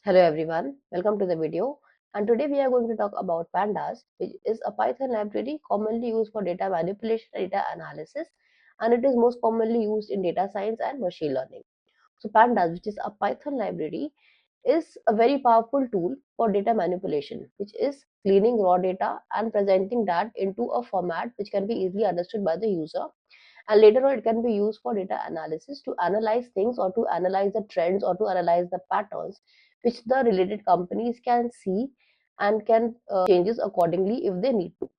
Hello everyone, welcome to the video, and today we are going to talk about Pandas, which is a Python library commonly used for data manipulation and data analysis, and it is most commonly used in data science and machine learning. So Pandas, which is a Python library, is a very powerful tool for data manipulation, which is cleaning raw data and presenting that into a format which can be easily understood by the user, and later on it can be used for data analysis to analyze things or to analyze the trends or to analyze the patterns which the related companies can see and can changes accordingly if they need to.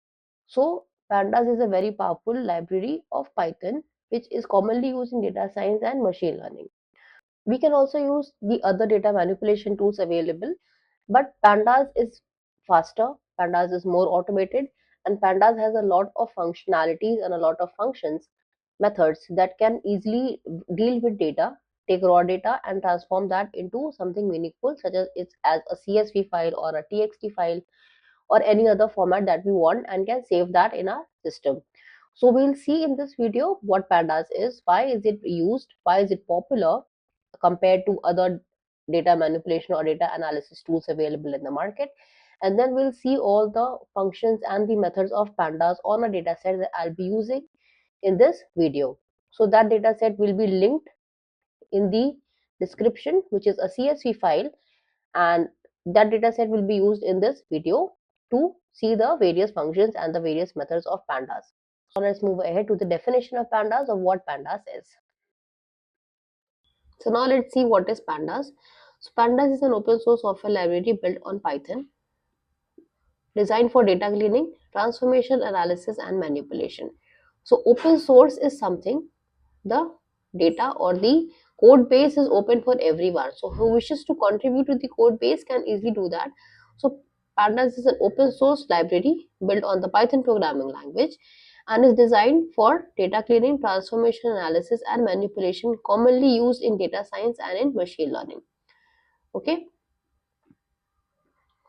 So Pandas is a very powerful library of Python which is commonly used in data science and machine learning. We can also use the other data manipulation tools available, but Pandas is faster, Pandas is more automated, and Pandas has a lot of functionalities and a lot of functions, methods that can easily deal with data, take raw data and transform that into something meaningful, such as it's as a CSV file or a TXT file or any other format that we want, and can save that in our system. So we'll see in this video what Pandas is, why is it used, why is it popular compared to other data manipulation or data analysis tools available in the market. And then we'll see all the functions and the methods of Pandas on a data set that I'll be using in this video. So that data set will be linked in the description, which is a CSV file, and that data set will be used in this video to see the various functions and the various methods of Pandas. So let's move ahead to the definition of Pandas, of what Pandas is. So now let's see what is Pandas. So Pandas is an open source software library built on Python, designed for data cleaning, transformation analysis, and manipulation. So open source is something, the data or the code base is open for everyone. So who wishes to contribute to the code base can easily do that. So Pandas is an open source library built on the Python programming language and is designed for data cleaning, transformation analysis, and manipulation, commonly used in data science and in machine learning. Okay,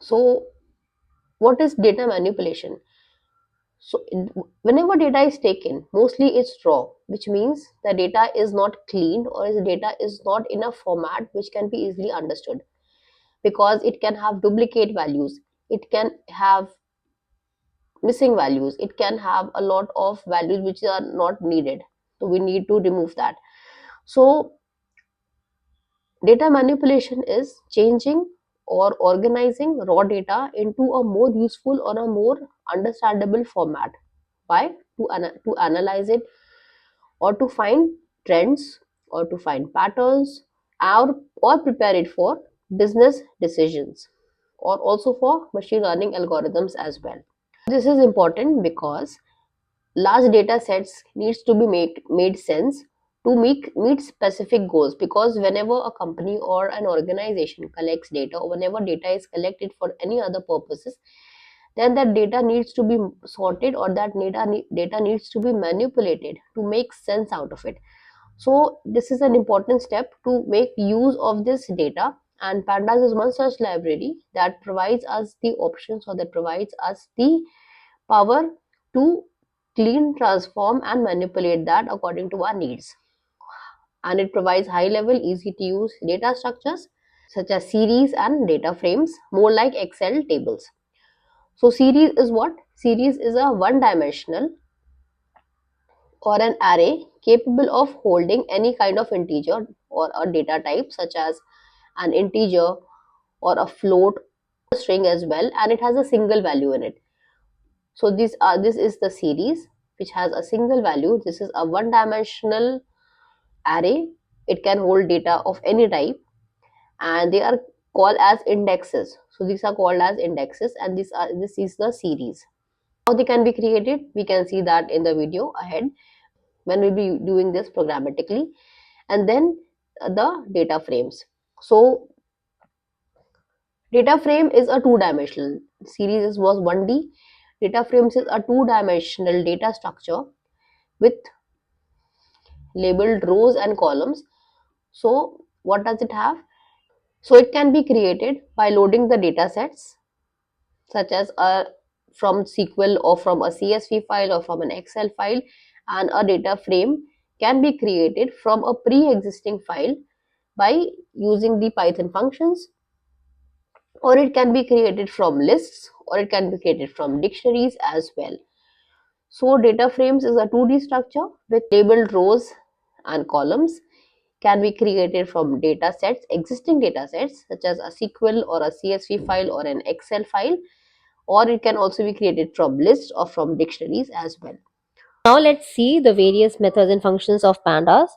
so what is data manipulation? So whenever data is taken, mostly it's raw, which means the data is not cleaned or the data is not in a format which can be easily understood, because it can have duplicate values, it can have missing values, it can have a lot of values which are not needed. So we need to remove that. So data manipulation is changing or organizing raw data into a more useful or a more understandable format. Why? To analyze it, or to find trends, or to find patterns, or prepare it for business decisions, or also for machine learning algorithms as well. This is important because large data sets needs to be made sense to meet specific goals, because whenever a company or an organization collects data, or whenever data is collected for any other purposes, then that data needs to be sorted, or that data needs to be manipulated to make sense out of it. So this is an important step to make use of this data, and Pandas is one such library that provides us the options, or that provides us the power to clean, transform, and manipulate that according to our needs. And it provides high level, easy to use data structures such as series and data frames, more like Excel tables. So series is what? Series is a one dimensional or an array capable of holding any kind of integer or a data type, such as an integer or a float, a string as well, and it has a single value in it. So this is the series which has a single value. This is a one dimensional array. It can hold data of any type, and they are called as indexes. So these are called as indexes, and this is the series. How they can be created, we can see that in the video ahead when we'll be doing this programmatically. And then the data frames. So data frame is a two-dimensional. Series was 1D. Data frames is a two-dimensional data structure with labeled rows and columns. So what does it have? So it can be created by loading the data sets, such as from SQL or from a CSV file or from an Excel file, and a data frame can be created from a pre-existing file by using the Python functions or it can be created from lists, or it can be created from dictionaries as well. So data frames is a 2D structure with labeled rows and columns, can be created from data sets, existing data sets such as a SQL or a CSV file or an Excel file, or it can also be created from lists or from dictionaries as well. Now let's see the various methods and functions of Pandas.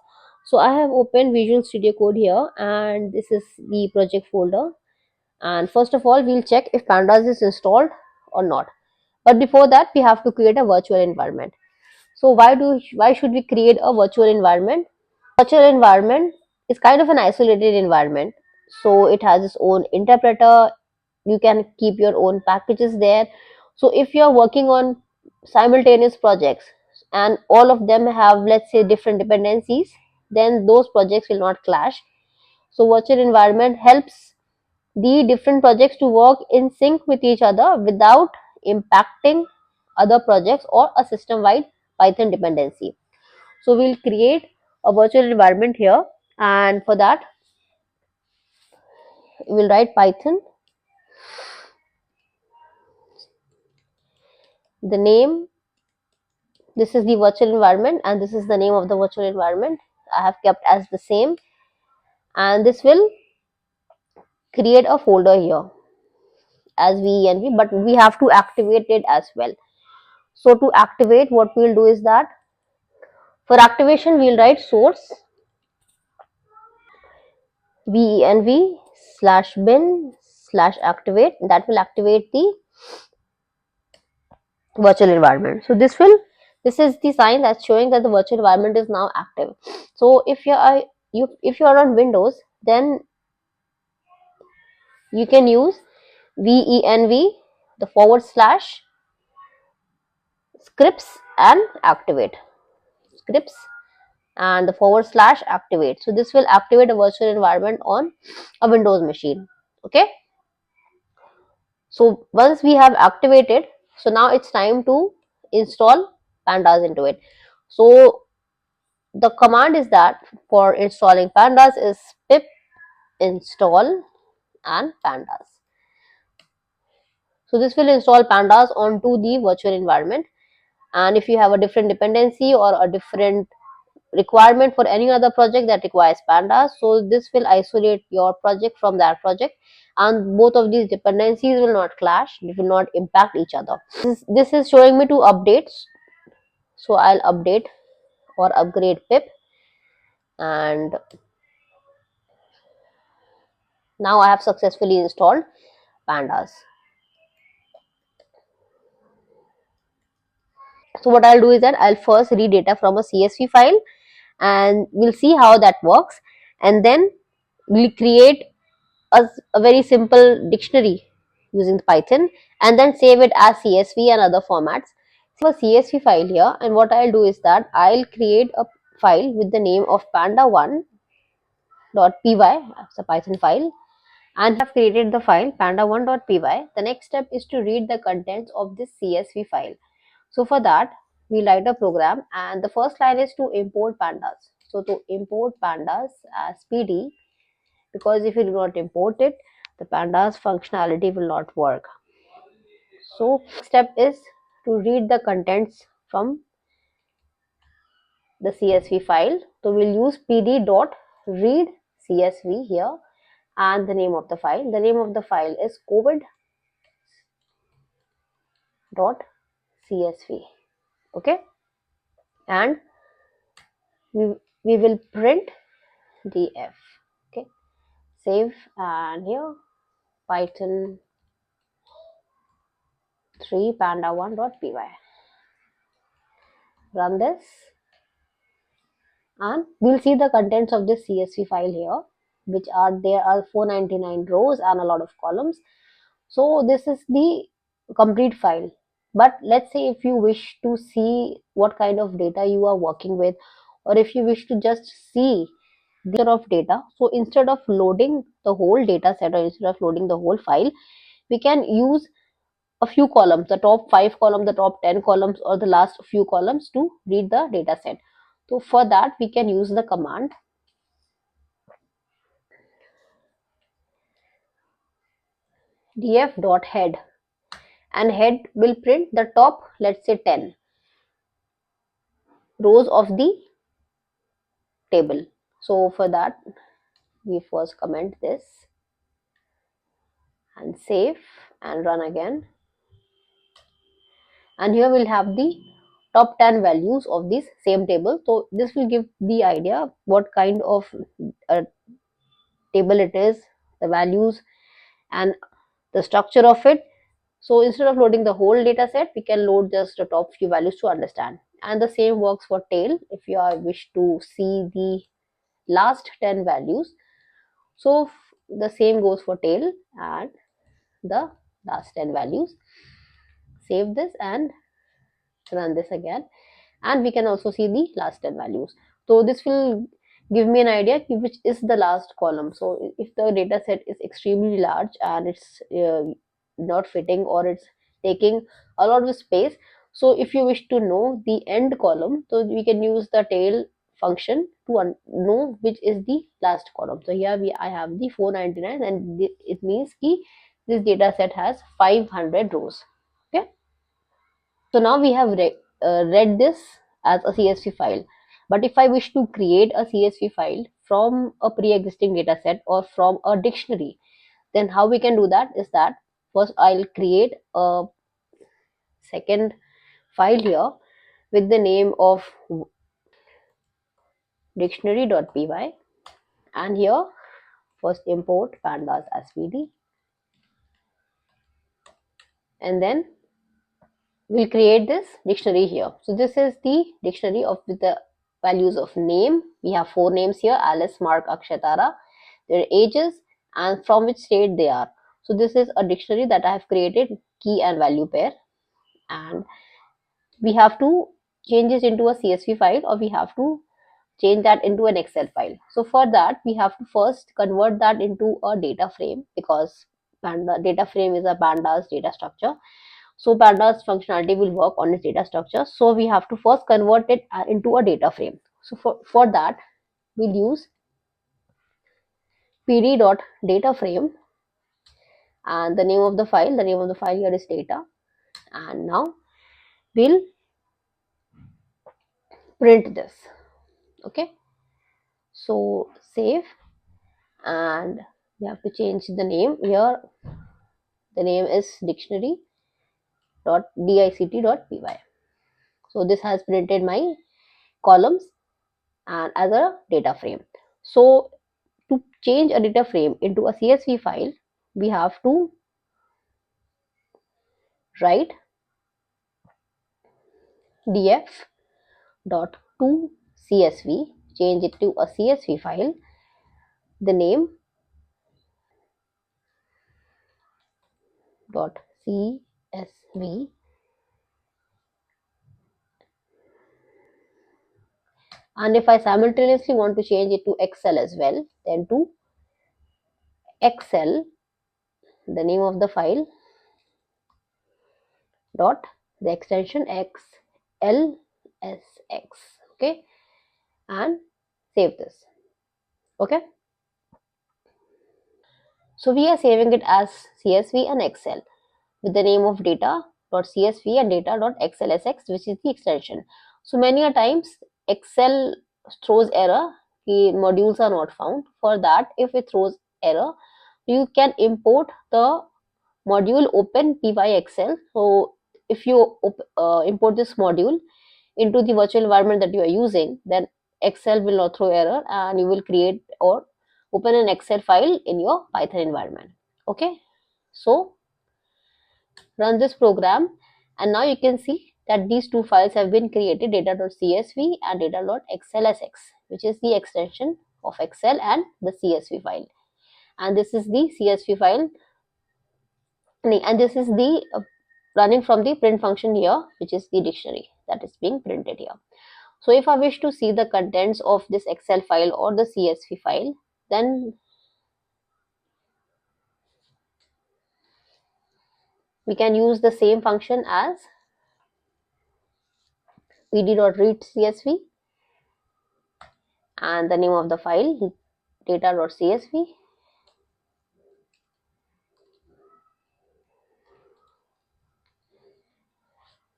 So I have opened Visual Studio Code here, and this is the project folder. And first of all, we'll check if Pandas is installed or not. But before that, we have to create a virtual environment. So why should we create a virtual environment? Virtual environment is kind of an isolated environment. So it has its own interpreter. You can keep your own packages there. So if you're working on simultaneous projects and all of them have, let's say, different dependencies, then those projects will not clash. So virtual environment helps the different projects to work in sync with each other without impacting other projects or a system wide Python dependency. So we'll create a virtual environment here, and for that we'll write Python, the name. This is the virtual environment and this is the name of the virtual environment. I have kept as the same, and this will create a folder here as venv, but we have to activate it as well. So to activate, what we'll do is that for activation we'll write source venv/bin/activate. That will activate the virtual environment. So this is the sign that's showing that the virtual environment is now active. So if you are on Windows, then you can use venv, the forward slash scripts and activate, scripts and the forward slash activate. So this will activate a virtual environment on a Windows machine. Okay. So once we have activated, so now it's time to install Pandas into it. So the command is that for installing Pandas is pip install and Pandas. So this will install Pandas onto the virtual environment. And if you have a different dependency or a different requirement for any other project that requires Pandas, so this will isolate your project from that project, and both of these dependencies will not clash, it will not impact each other. This is showing me two updates. So I'll update or upgrade pip, and now I have successfully installed Pandas. So what I'll do is that I'll first read data from a CSV file, and we'll see how that works, and then we'll create a very simple dictionary using Python, and then save it as CSV and other formats. So a CSV file here, and what I'll do is that I'll create a file with the name of panda1.py. It's a Python file, and have created the file panda1.py. The next step is to read the contents of this CSV file. So for that, we write a program, and the first line is to import Pandas. So to import Pandas as PD, because if you do not import it, the Pandas functionality will not work. So step is to read the contents from the CSV file. So we'll use pd.read CSV here, and the name of the file. The name of the file is covid.csv. Okay, and we will print df. Okay, save, and here python 3 panda1.py. Run this, and we'll see the contents of this CSV file here, which are there are 499 rows and a lot of columns. So this is the complete file. But let's say if you wish to see what kind of data you are working with, or if you wish to just see the of data, so instead of loading the whole data set or instead of loading the whole file, we can use a few columns, the top 5 columns, the top 10 columns, or the last few columns to read the data set. So for that, we can use the command df.head, and head will print the top, let's say 10 rows of the table. So for that, we first comment this and save and run again. And here we'll have the top 10 values of this same table. So this will give the idea what kind of table it is, the values, and the structure of it. So instead of loading the whole data set, we can load just the top few values to understand. And the same works for tail if you are wish to see the last 10 values. So the same goes for tail and the last 10 values. Save this and run this again, and we can also see the last 10 values. So this will give me an idea which is the last column. So if the data set is extremely large and it's not fitting, or it's taking a lot of space, so if you wish to know the end column, so we can use the tail function to know which is the last column. So here I have the 499, and it means ki this data set has 500 rows. Okay. So now we have read this as a CSV file. But if I wish to create a CSV file from a pre-existing data set or from a dictionary, then how we can do that is that first I'll create a second file here with the name of dictionary.py, and here first import pandas svd, and then we'll create this dictionary here. So this is the dictionary of with the values of name. We have 4 names here: Alice, Mark, Akshatara, their ages, and from which state they are. So this is a dictionary that I have created, key and value pair, and we have to change this into a CSV file, or we have to change that into an Excel file. So for that, we have to first convert that into a data frame, because Panda data frame is a pandas data structure. So pandas functionality will work on its data structure. So we have to first convert it into a data frame. So for that, we'll use pd.dataframe, and the name of the file here is data. And now we'll print this. Okay. So save, and we have to change the name here. The name is dictionary.dict.py. So this has printed my columns and as a data frame. So to change a data frame into a CSV file, we have to write df.toCSV, change it to a CSV file, the name .csv, and if I simultaneously want to change it to Excel as well, then to Excel, the name of the file dot the extension xlsx. Okay, and save this. Okay, so we are saving it as CSV and Excel with the name of data.csv and data.xlsx, which is the extension. So many a times Excel throws error, the modules are not found. For that, if it throws error, you can import the module open py-excel. So if you import this module into the virtual environment that you are using, then Excel will not throw error, and you will create or open an Excel file in your Python environment. Okay, so run this program, and now you can see that these two files have been created, data.csv and data.xlsx, which is the extension of Excel and the CSV file. And this is the CSV file, and this is the running from the print function here, which is the dictionary that is being printed here. So if I wish to see the contents of this Excel file or the CSV file, then we can use the same function as pd.readcsv, and the name of the file data.csv,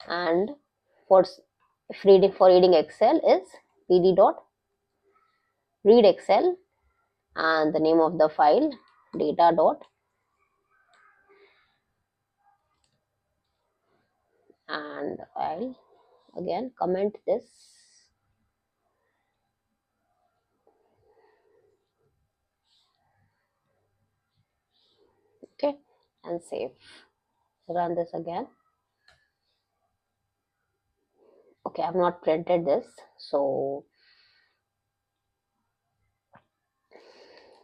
and for reading Excel is pd dot read Excel, and the name of the file data dot, and I'll again comment this. Okay, and save. Run this again. Okay, I've not printed this, so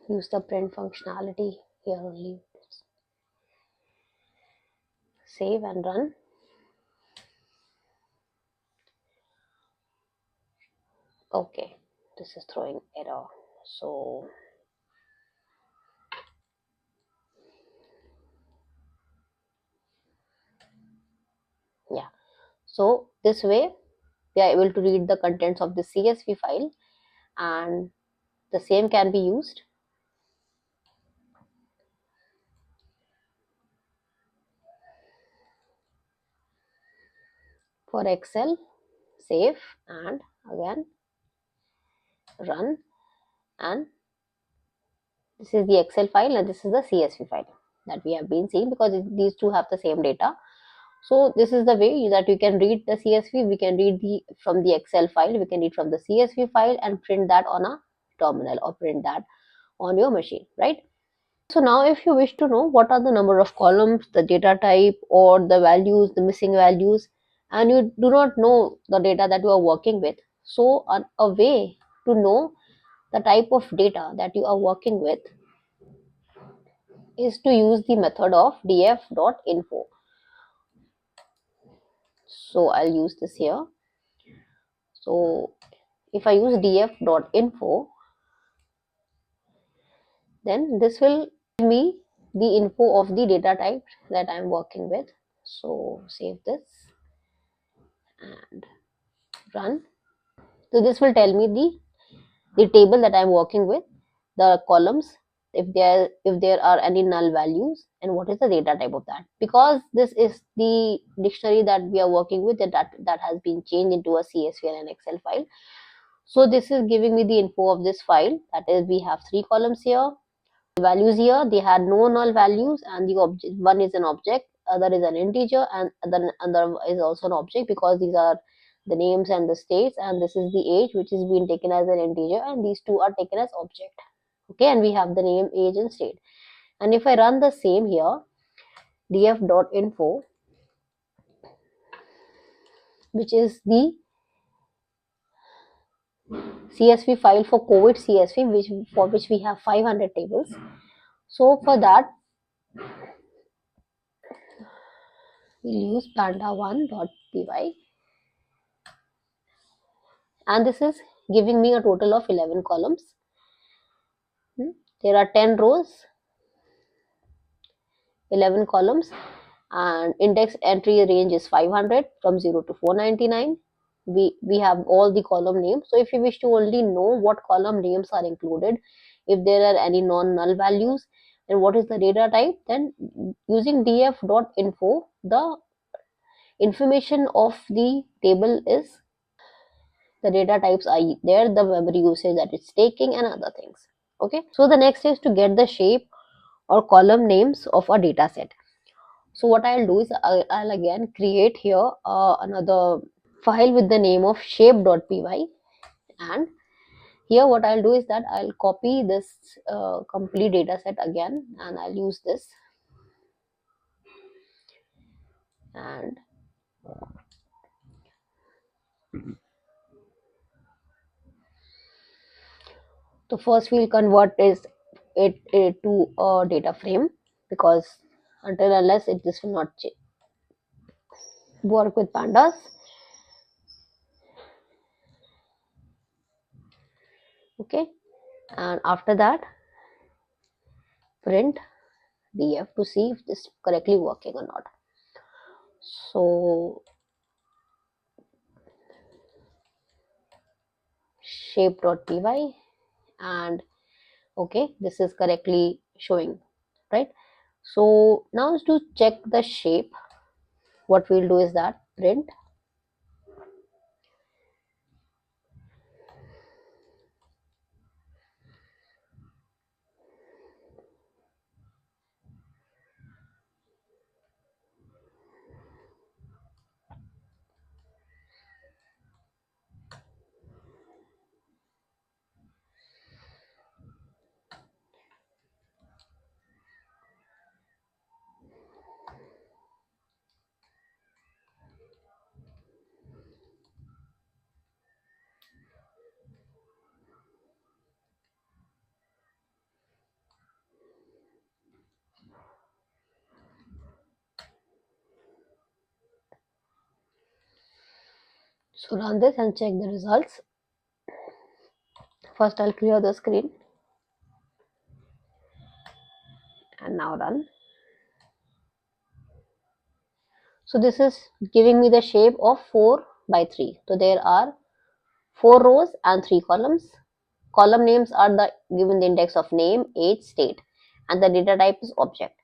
use the print functionality here only. Save and run. Okay, this is throwing error. So yeah, so this way we are able to read the contents of the CSV file, and the same can be used for Excel. Save and again run, and this is the Excel file and this is the CSV file that we have been seeing, because these two have the same data. So this is the way that you can read the CSV. We can read from the Excel file, we can read from the CSV file and print that on a terminal or print that on your machine, right? So now if you wish to know what are the number of columns, the data type, or the values, the missing values, and you do not know the data that you are working with, so a way to know the type of data that you are working with is to use the method of df.info. So I'll use this here. So if I use df.info, then this will give me the info of the data type that I'm working with. So save this and run. So this will tell me the table that I'm working with, the columns, if there are any null values, and what is the data type of that. Because this is the dictionary that we are working with, that has been changed into a CSV and an Excel file. So this is giving me the info of this file. That is, we have 3 columns here. The values here, they had no null values, and the object, one is an object, other is an integer, and other is also an object, because these are the names and the states, and this is the age which is being taken as an integer, and these two are taken as object. Okay, and we have the name, age, and state. And if I run the same here, df.info, which is the CSV file for COVID CSV, for which we have 500 tables. So for that, we'll use panda1.py, and this is giving me a total of 11 columns. There are 10 rows, 11 columns, and index entry range is 500 from 0 to 499. We have all the column names. So if you wish to only know what column names are included, if there are any non-null values, and what is the data type, then using df.info, the information of the table is, the data types are there, the memory usage that it's taking, and other things. Okay, so the next is to get the shape or column names of a data set. So what I'll do is I'll again create here another file with the name of shape.py, and here what I'll do is that I'll copy this complete data set again, and I'll use this, and so first we'll convert it to a data frame, because until unless this will not work with pandas. Okay, and after that print df to see if this is correctly working or not. So shape.py, and okay, this is correctly showing, right? So now to check the shape, what we'll do is that print. So run this and check the results. First I'll clear the screen and now run. So this is giving me the shape of 4 by 3. So there are 4 rows and 3 columns. Column names are the given the index of name, age, state, and the data type is object.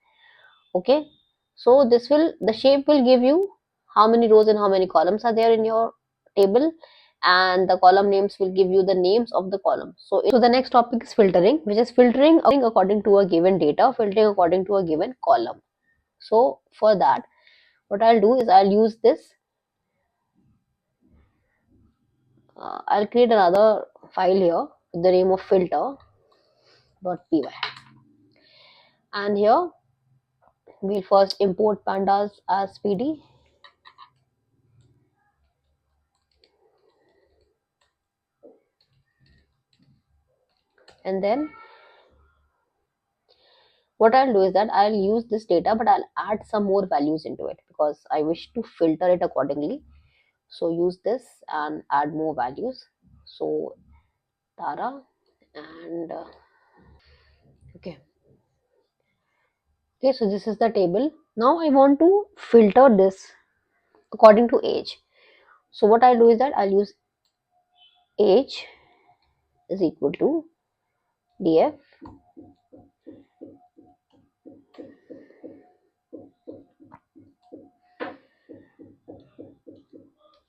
Okay, so the shape will give you how many rows and how many columns are there in your table, and the column names will give you the names of the column. So the next topic is filtering, which is filtering according to a given data, filtering according to a given column. So for that, what I'll do is I'll use this. I'll create another file here with the name of filter.py, and here we'll first import pandas as PD, and then what I'll do is that I'll use this data, but I'll add some more values into it because I wish to filter it accordingly. So use this and add more values. So Tara and okay. Okay, so this is the table. Now I want to filter this according to age. So what I'll do is that I'll use age is equal to df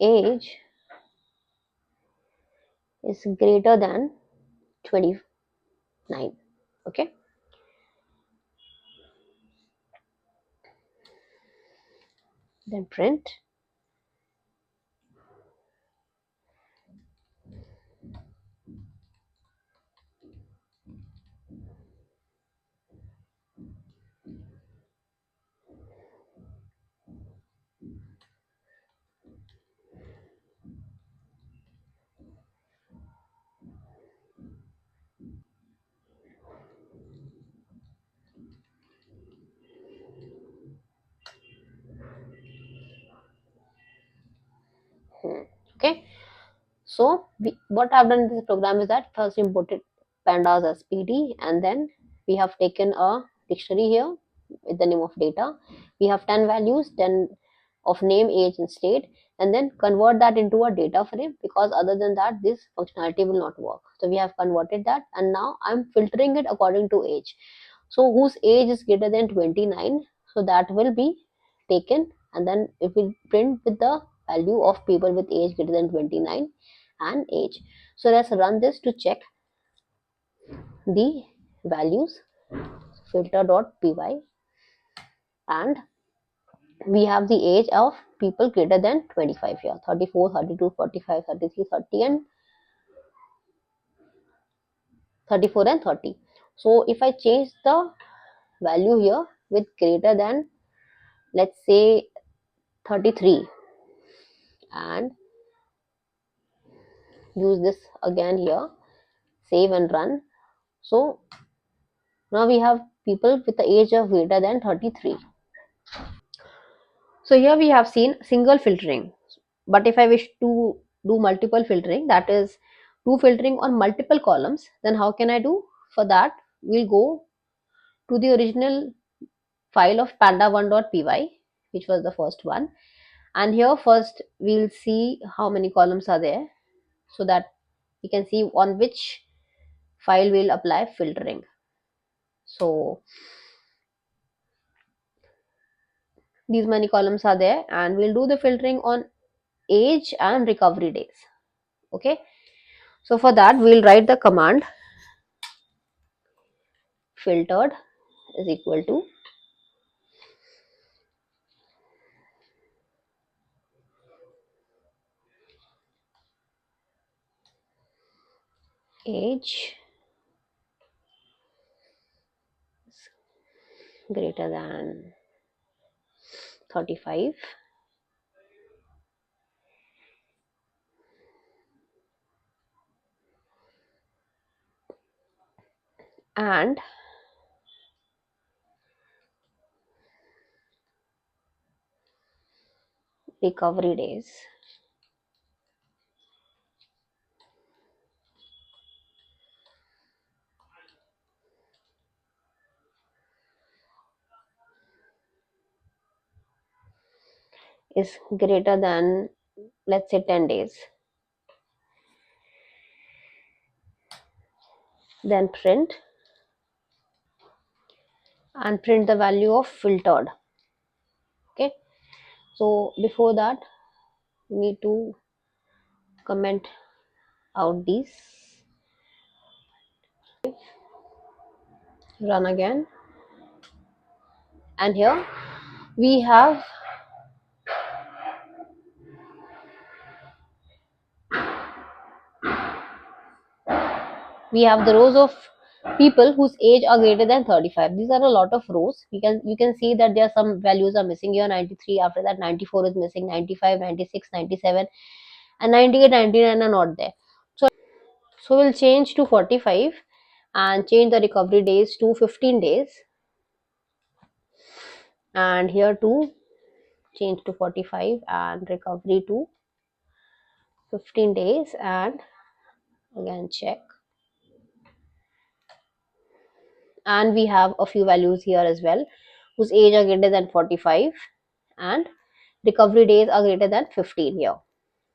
age is greater than 29. Okay, then print. Okay, so what I've done in this program is that first imported pandas as PD, and then we have taken a dictionary here with the name of data. We have 10 values, 10 of name, age, and state, and then convert that into a data frame, because other than that, this functionality will not work. So we have converted that, and now I'm filtering it according to age. So whose age is greater than 29, so that will be taken, and then it will print with the value of people with age greater than 29 and age. So let's run this to check the values. Filter.py, and we have the age of people greater than 25 here: 34, 32, 45, 33, 30, and 34 and 30. So if I change the value here with greater than, let's say, 33, and use this again here, save and run. So now we have people with the age of greater than 33. So here we have seen single filtering, but if I wish to do multiple filtering, that is two filtering on multiple columns, then how can I do? For that, we'll go to the original file of panda1.py, which was the first one, and here first we'll see how many columns are there, so that we can see on which file will apply filtering. So these many columns are there, and we'll do the filtering on age and recovery days. Okay, so for that we'll write the command filtered is equal to age greater than 35 and recovery days is greater than, let's say, 10 days. Then print and print the value of filtered. Okay, so before that we need to comment out these, run again, and here we have the rows of people whose age are greater than 35. These are a lot of rows. You can see that there are some values are missing here. 93, after that 94 is missing, 95, 96, 97, and 98, 99 are not there. So we'll change to 45 and change the recovery days to 15 days, and here too change to 45 and recovery to 15 days, and again check, and we have a few values here as well whose age are greater than 45 and recovery days are greater than 15 here.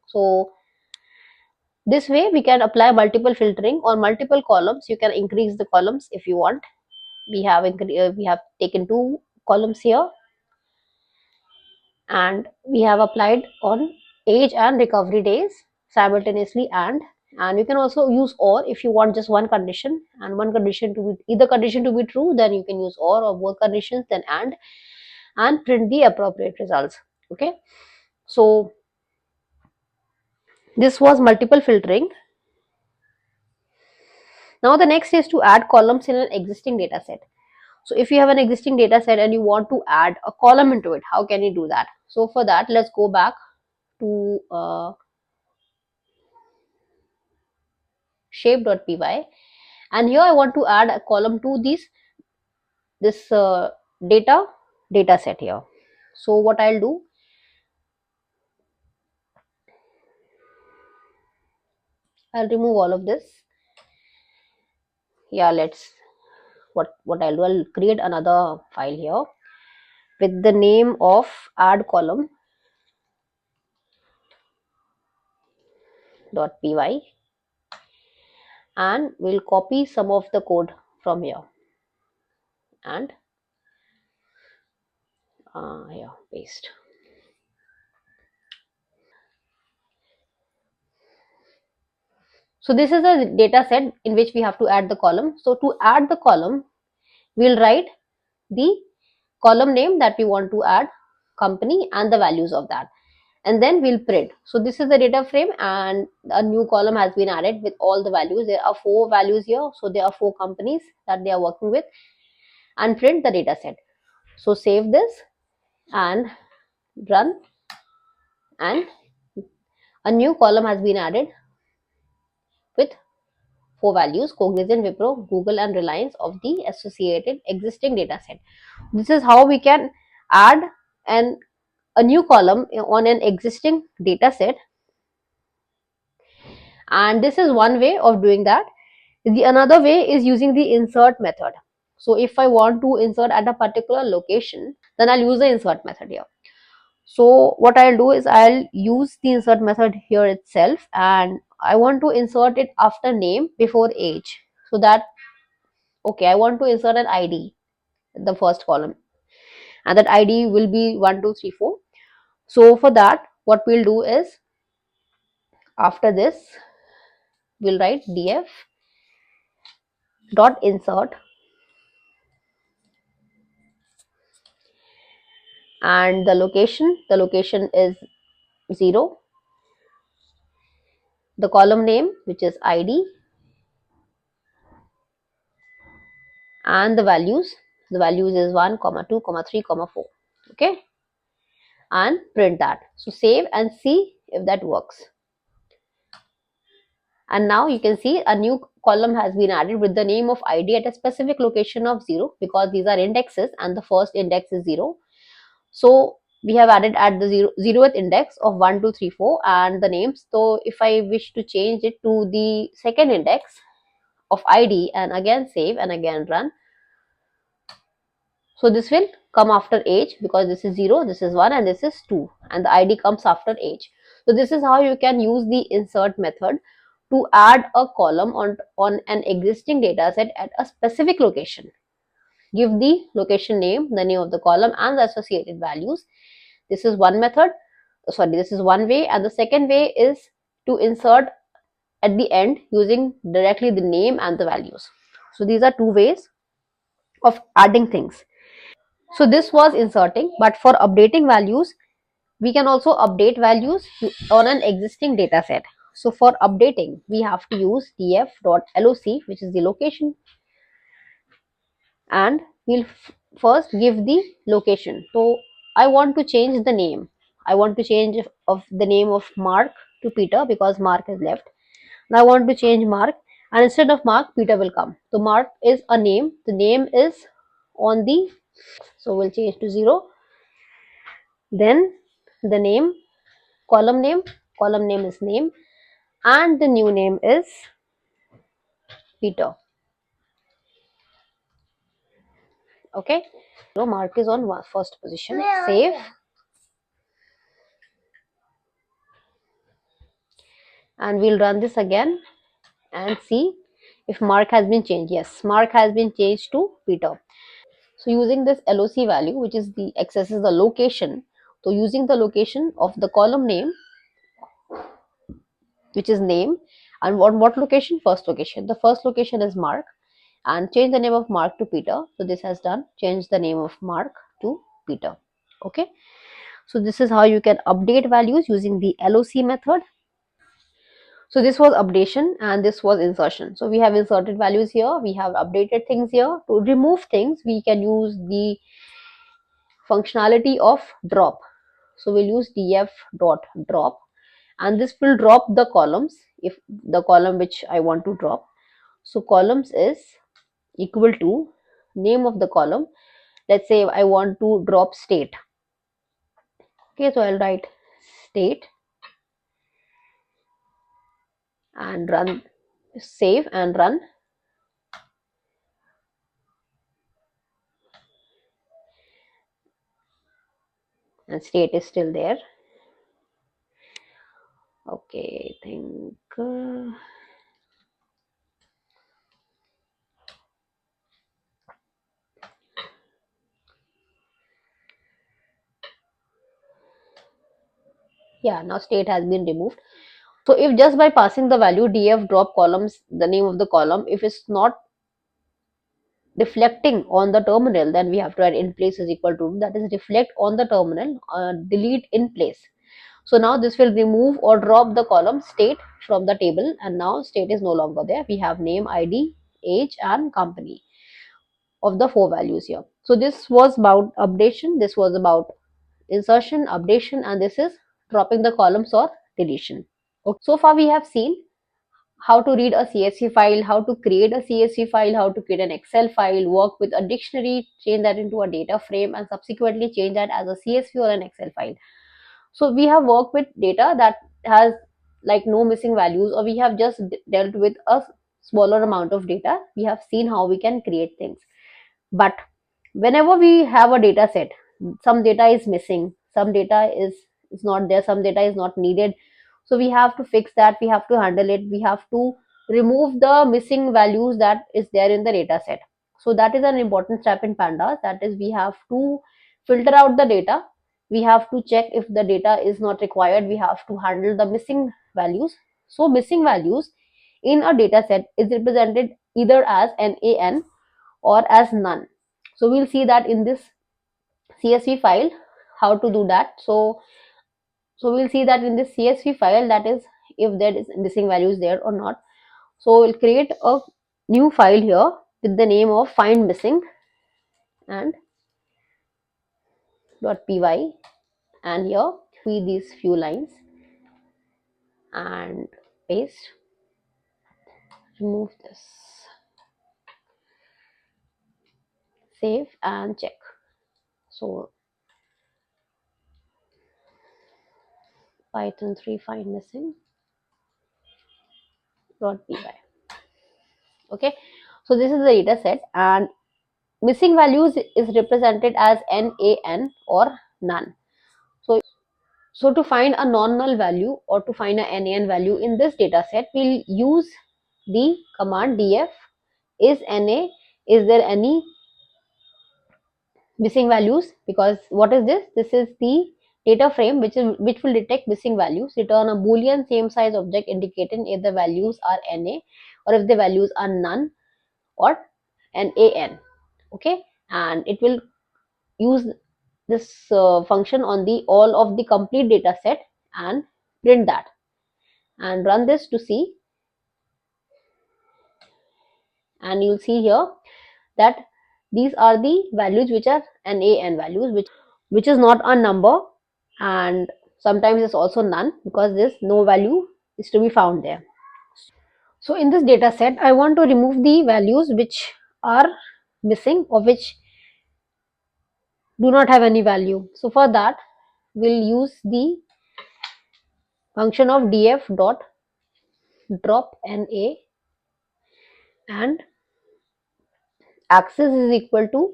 So this way we can apply multiple filtering on multiple columns. You can increase the columns if you want. We have taken two columns here, and we have applied on age and recovery days simultaneously, and you can also use or if you want just one condition, and one condition to be either condition to be true, then you can use or both conditions, then and print the appropriate results. Okay, so this was multiple filtering. Now the next is to add columns in an existing data set. So if you have an existing data set and you want to add a column into it, how can you do that? So for that, let's go back to shape.py, and here I want to add a column to this data set here. So what I'll do, I'll remove all of this. Yeah, let's what I'll do, I'll create another file here with the name of add column .py, and we'll copy some of the code from here and here paste. So this is a data set in which we have to add the column. So to add the column, we'll write the column name that we want to add, company, and the values of that, and then we'll print. So this is the data frame, and a new column has been added with all the values. There are 4 values here, so there are 4 companies that they are working with, and print the data set. So save this and run, and a new column has been added with 4 values: Cognizant, Wipro, Google, and Reliance of the associated existing data set. This is how we can add a new column on an existing data set, and this is one way of doing that. The another way is using the insert method. So if I want to insert at a particular location, then I'll use the insert method here. So what I'll do is I'll use the insert method here itself, and I want to insert it after name before age. So that, okay, I want to insert an ID, the first column. and that ID will be 1234. So for that, what we'll do is, after this, we'll write df dot insert, and the location is 0, the column name, which is ID, and the values is 1 comma 2 comma 3 comma 4. Okay, and print that. So save and see if that works. And now you can see a new column has been added with the name of ID at a specific location of 0, because these are indexes and the first index is 0. So we have added at the 0th index of 1 2 3 4 and the names. So if I wish to change it to the second index of ID, and again save and again run, so this will come after age, because this is 0, this is 1, and this is 2, and the ID comes after age. So this is how you can use the insert method to add a column on an existing data set at a specific location. Give the location name, the name of the column, and the associated values. This is one method. Sorry, this is one way. And the second way is to insert at the end using directly the name and the values. So these are two ways of adding things. So this was inserting, but for updating values, we can also update values on an existing data set. So for updating, we have to use df.loc, which is the location, and we'll first give the location. So I want to change the name. I want to change of the name of Mark to Peter, because Mark has left. Now I want to change Mark, and instead of Mark, Peter will come. So Mark is a name. The name is on the, so we'll change to 0. Then the name, column name is name, and the new name is Peter. Okay. So Mark is on first position. Save. And we'll run this again and see if Mark has been changed. Yes, Mark has been changed to Peter. So using this LOC value, which is the accesses the location. So using the location of the column name, which is name, and what location? First location. The first location is Mark, and change the name of Mark to Peter. So this has done. Change the name of Mark to Peter. Okay. So this is how you can update values using the LOC method. So this was updation and this was insertion. So we have inserted values here, we have updated things here. To remove things, we can use the functionality of drop. So we'll use df.drop, and this will drop the columns, if the column which I want to drop. So columns is equal to name of the column. Let's say I want to drop state. Okay, so I'll write state and run, save and run. And state is still there. Okay, I think yeah, now state has been removed. So if just by passing the value df drop columns, the name of the column, if it's not reflecting on the terminal, then we have to add in place is equal to, that is reflect on the terminal, delete in place. So now this will remove or drop the column state from the table, and now state is no longer there. We have name, ID, age, and company of the four values here. So this was about updation, this was about insertion, updation, and this is dropping the columns or deletion. Okay. So far we have seen how to read a CSV file, how to create a CSV file, how to create an Excel file, work with a dictionary, change that into a data frame, and subsequently change that as a CSV or an Excel file. So we have worked with data that has like no missing values, or we have just dealt with a smaller amount of data. We have seen how we can create things. But whenever we have a data set, some data is missing, some data is not there, some data is not needed. So we have to fix that, we have to handle it, we have to remove the missing values that is there in the data set. So that is an important step in Pandas, that is we have to filter out the data. We have to check if the data is not required. We have to handle the missing values. So missing values in a data set is represented either as NaN or as none. So we'll see that in this CSV file how to do that. So we'll see that in this CSV file, that is if there is missing values there or not. So we'll create a new file here with the name of find missing and .py, and here we these few lines and paste, remove this, save and check. So Python 3 find missing .py. Okay, so this is the data set, and missing values is represented as NaN or none. So to find a non-null value or to find a NaN value in this data set, we'll use the command df is na, is there any missing values, because what is this? This is the data frame which will detect missing values. Return a boolean same size object indicating if the values are na or if the values are none or NaN. Okay, and it will use this function on the all of the complete data set and print that, and run this to see, and you'll see here that these are the values which are NaN values, which is not a number, and sometimes it's also none because this no value is to be found there. So in this data set, I want to remove the values which are missing or which do not have any value. So for that, we'll use the function of df dot drop na, and axis is equal to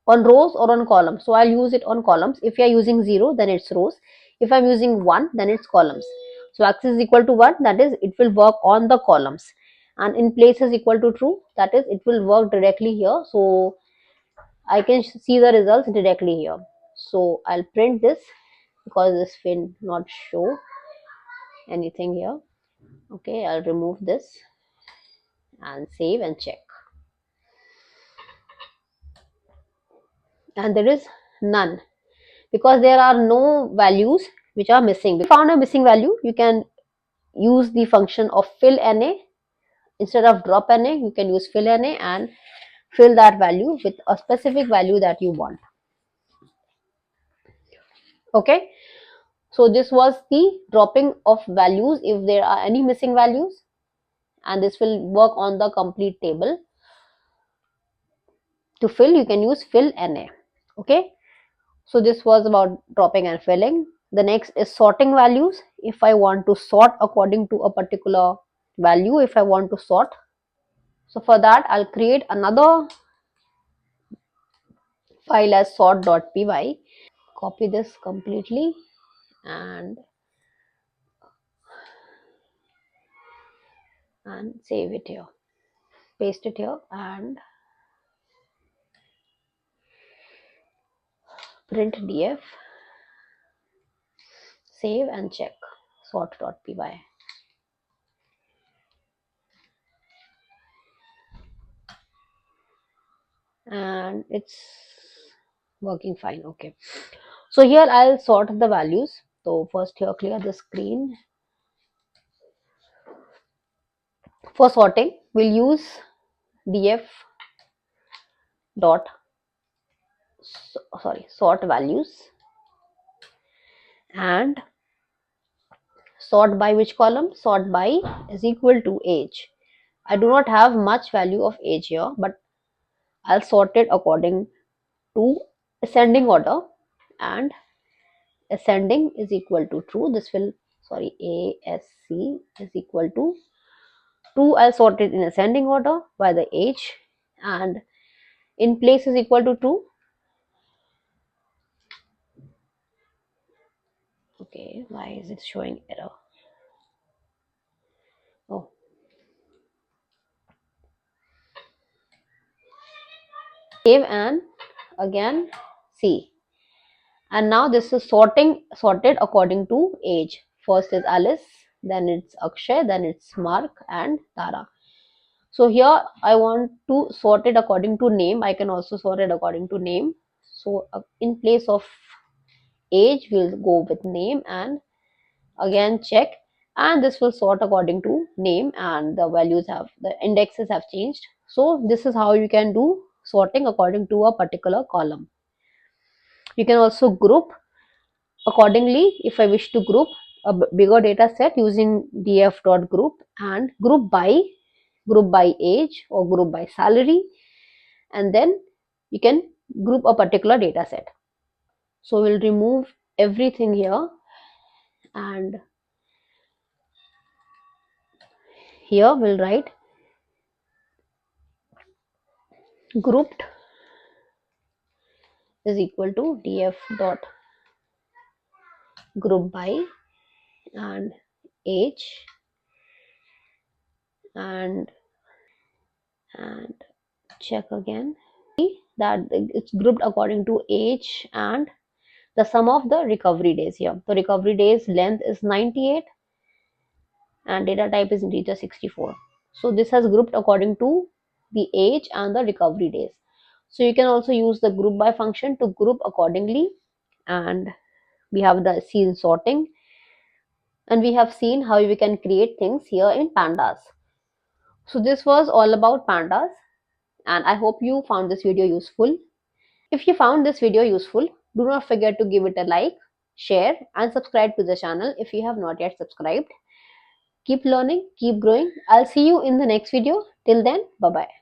on rows or on columns. So I'll use it on columns. If you are using 0, then it's rows. If I'm using 1, then it's columns. So axis is equal to 1, that is it will work on the columns, and in place is equal to true, that is it will work directly here. So I can see the results directly here. So I'll print this because this will not show anything here. Okay, I'll remove this and save and check, and there is none because there are no values which are missing. If you found a missing value, you can use the function of fill na. Instead of drop na, you can use fill na and fill that value with a specific value that you want. Okay, so this was the dropping of values if there are any missing values, and this will work on the complete table. To fill, you can use fill na. Okay, so this was about dropping and filling. The next is sorting values. If I want to sort according to a particular value, if I want to sort, so for that I'll create another file as sort.py, copy this completely and save it here, paste it here and print df, save and check sort.py, and it's working fine. Okay, so here I'll sort the values. So first here clear the screen. For sorting, we'll use df dot sort values and sort by which column? Sort by is equal to age. I do not have much value of age here, but I'll sort it according to ascending order, and ascending is equal to true. This will ASC is equal to true. I'll sort it in ascending order by the age, and in place is equal to true. Okay, why is it showing error? Oh, save and again See, and now this is sorted according to age. First is Alice, then it's Akshay, then it's Mark and Tara. So here I want to sort it according to name. I can also sort it according to name. So in place of age we'll go with name, and again check, and this will sort according to name, and the indexes have changed. So this is how you can do sorting according to a particular column. You can also group accordingly. If I wish to group a bigger data set using df.group, and group by age or group by salary, and then you can group a particular data set. So we'll remove everything here, and here we'll write grouped is equal to df dot group by and age, and and check again. See that it's grouped according to age and the sum of the recovery days. Here the recovery days length is 98 and data type is integer 64. So this has grouped according to the age and the recovery days. So you can also use the group by function to group accordingly, and we have the seen sorting, and we have seen how we can create things here in Pandas. So this was all about Pandas, and I hope you found this video useful. If you found this video useful, do not forget to give it a like, share, and subscribe to the channel if you have not yet subscribed. Keep learning, keep growing. I'll see you in the next video. Till then, bye bye.